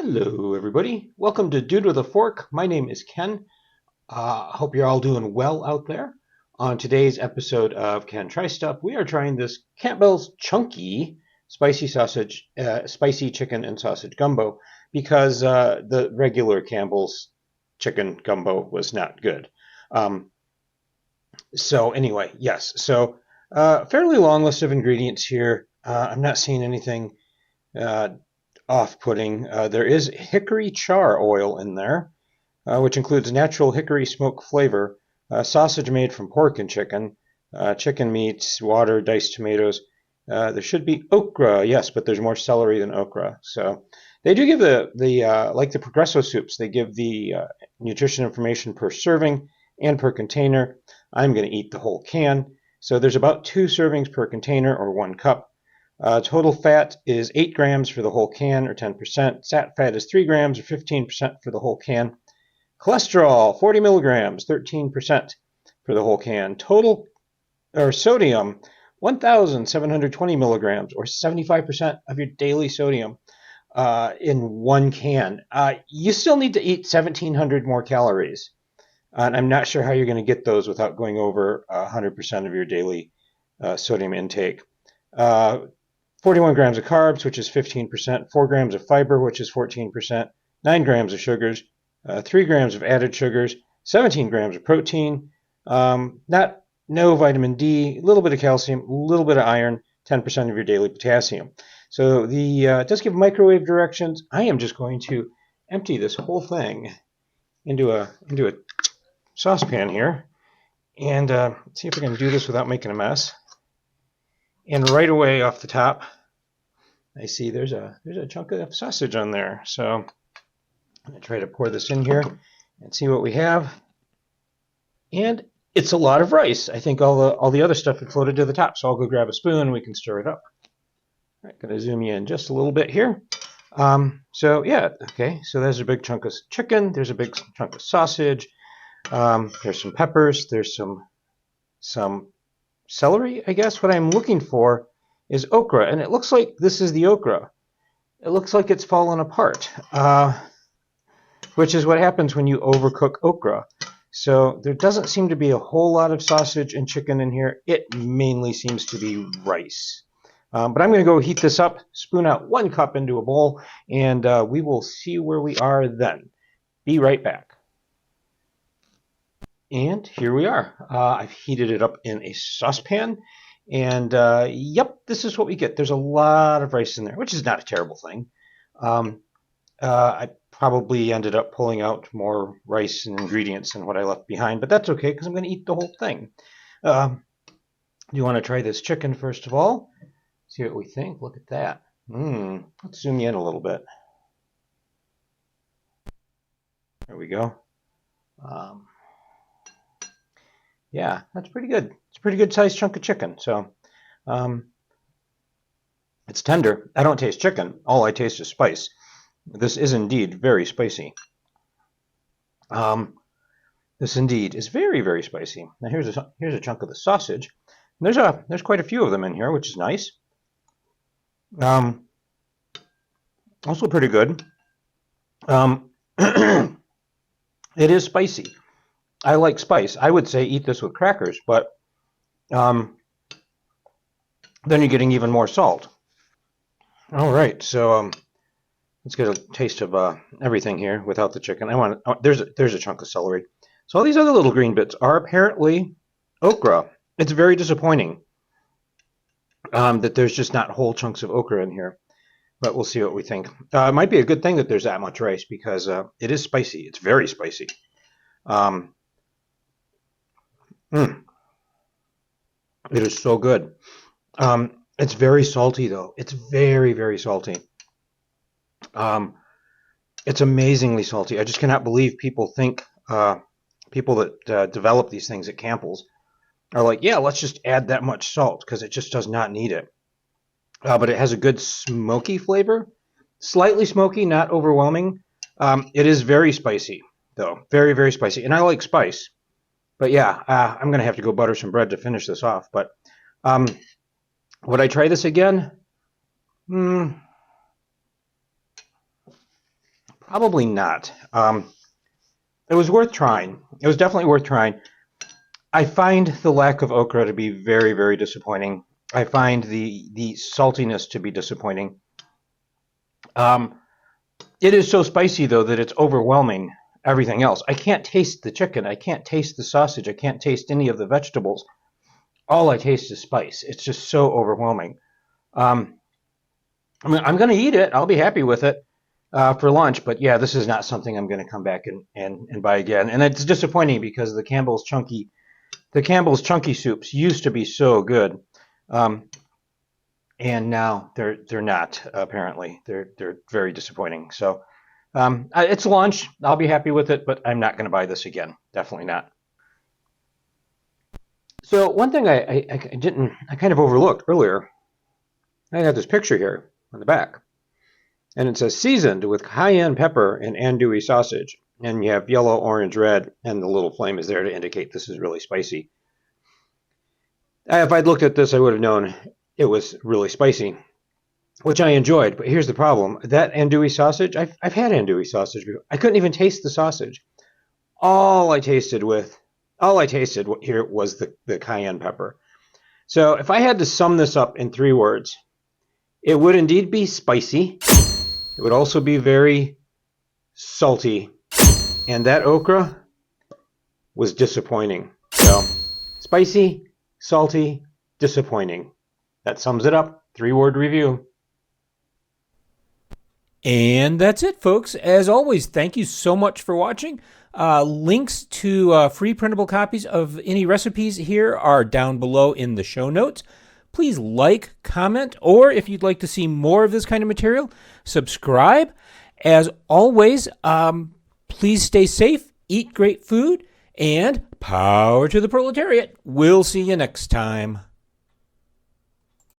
Hello, everybody. Welcome to Dude with a Fork. My name is Ken. Hope you're all doing well out there. On today's episode of Ken Try Stuff, we are trying this Campbell's Chunky spicy chicken and sausage gumbo because the regular Campbell's chicken gumbo was not good. So anyway, yes. So fairly long list of ingredients here. I'm not seeing anything uh, off-putting. There is hickory char oil in there, which includes natural hickory smoke flavor, sausage made from pork and chicken, chicken meats, water, diced tomatoes. There should be okra, yes, but there's more celery than okra. So they do give the like the Progresso soups, they give the nutrition information per serving and per container. I'm going to eat the whole can. So there's about 2 servings per container or 1 cup. Total fat is 8 grams for the whole can, or 10%. Sat fat is 3 grams, or 15% for the whole can. Cholesterol, 40 milligrams, 13% for the whole can. Total or sodium, 1,720 milligrams, or 75% of your daily sodium in 1 can. You still need to eat 1,700 more calories. And I'm not sure how you're going to get those without going over 100% of your daily sodium intake. 41 grams of carbs, which is 15%, 4 grams of fiber, which is 14%, 9 grams of sugars, 3 grams of added sugars, 17 grams of protein, no vitamin D, a little bit of calcium, a little bit of iron, 10% of your daily potassium. So it does give microwave directions. I am just going to empty this whole thing into a saucepan here and see if I can do this without making a mess. And right away off the top, I see there's a chunk of sausage on there. So I'm going to try to pour this in here and see what we have. And it's a lot of rice. I think all the other stuff had floated to the top, so I'll go grab a spoon and we can stir it up. All right, going to zoom you in just a little bit here. So yeah, okay. So there's a big chunk of chicken. There's a big chunk of sausage. There's some peppers. There's some celery, I guess. What I'm looking for is okra, and it looks like this is the okra. It looks like it's fallen apart, which is what happens when you overcook okra. So there doesn't seem to be a whole lot of sausage and chicken in here. It mainly seems to be rice. But I'm going to go heat this up, spoon out 1 cup into a bowl, and we will see where we are then. Be right back. And here we are. I've heated it up in a saucepan. And yep, this is what we get. There's a lot of rice in there, which is not a terrible thing. I probably ended up pulling out more rice and ingredients than what I left behind, but that's okay because I'm going to eat the whole thing. Do you want to try this chicken first of all? See what we think. Look at that. Let's zoom you in a little bit. There we go. Yeah, that's pretty good. It's a pretty good sized chunk of chicken. So it's tender. I don't taste chicken. All I taste is spice. This is indeed very spicy. This indeed is very, very spicy. Now here's a chunk of the sausage. There's quite a few of them in here, which is nice. Also pretty good. It is spicy. I like spice. I would say eat this with crackers, but then you're getting even more salt. All right, so let's get a taste of everything here without the chicken. There's a chunk of celery. So all these other little green bits are apparently okra. It's very disappointing that there's just not whole chunks of okra in here, but we'll see what we think. It might be a good thing that there's that much rice because it is spicy. It's very spicy. It is so good. It's very salty, though. It's very, very salty. It's amazingly salty. I just cannot believe people think, people that develop these things at Campbell's are like, yeah, let's just add that much salt because it just does not need it. But it has a good smoky flavor. Slightly smoky, not overwhelming. It is very spicy, though. Very, very spicy. And I like spice. But yeah, I'm going to have to go butter some bread to finish this off. But would I try this again? Probably not. It was worth trying. It was definitely worth trying. I find the lack of okra to be very, very disappointing. I find the saltiness to be disappointing. Um, it is so spicy though that it's overwhelming everything else. I can't taste the chicken. I can't taste the sausage. I can't taste any of the vegetables. All I taste is spice. It's just so overwhelming. Um, I'm going to eat it. I'll be happy with it for lunch. But yeah, this is not something I'm going to come back and buy again. And it's disappointing because the Campbell's chunky soups used to be so good, um, and now they're not. Apparently, they're very disappointing. So it's lunch. I'll be happy with it, but I'm not going to buy this again. Definitely not. So one thing I kind of overlooked earlier. I have this picture here on the back, and it says seasoned with cayenne pepper and andouille sausage. And you have yellow, orange, red, and the little flame is there to indicate this is really spicy. If I'd looked at this, I would have known it was really spicy, which I enjoyed. But here's the problem: that andouille sausage, I've had andouille sausage before. I couldn't even taste the sausage. All I tasted with, all I tasted here was the cayenne pepper. So if I had to sum this up in 3 words, it would indeed be spicy. It would also be very salty, and that okra was disappointing. So spicy, salty, disappointing. That sums it up. 3-word review. And that's it, folks. As always, thank you so much for watching. Links to free printable copies of any recipes here are down below in the show notes. Please like, comment, or if you'd like to see more of this kind of material, subscribe. As always, please stay safe, eat great food, and power to the proletariat. We'll see you next time.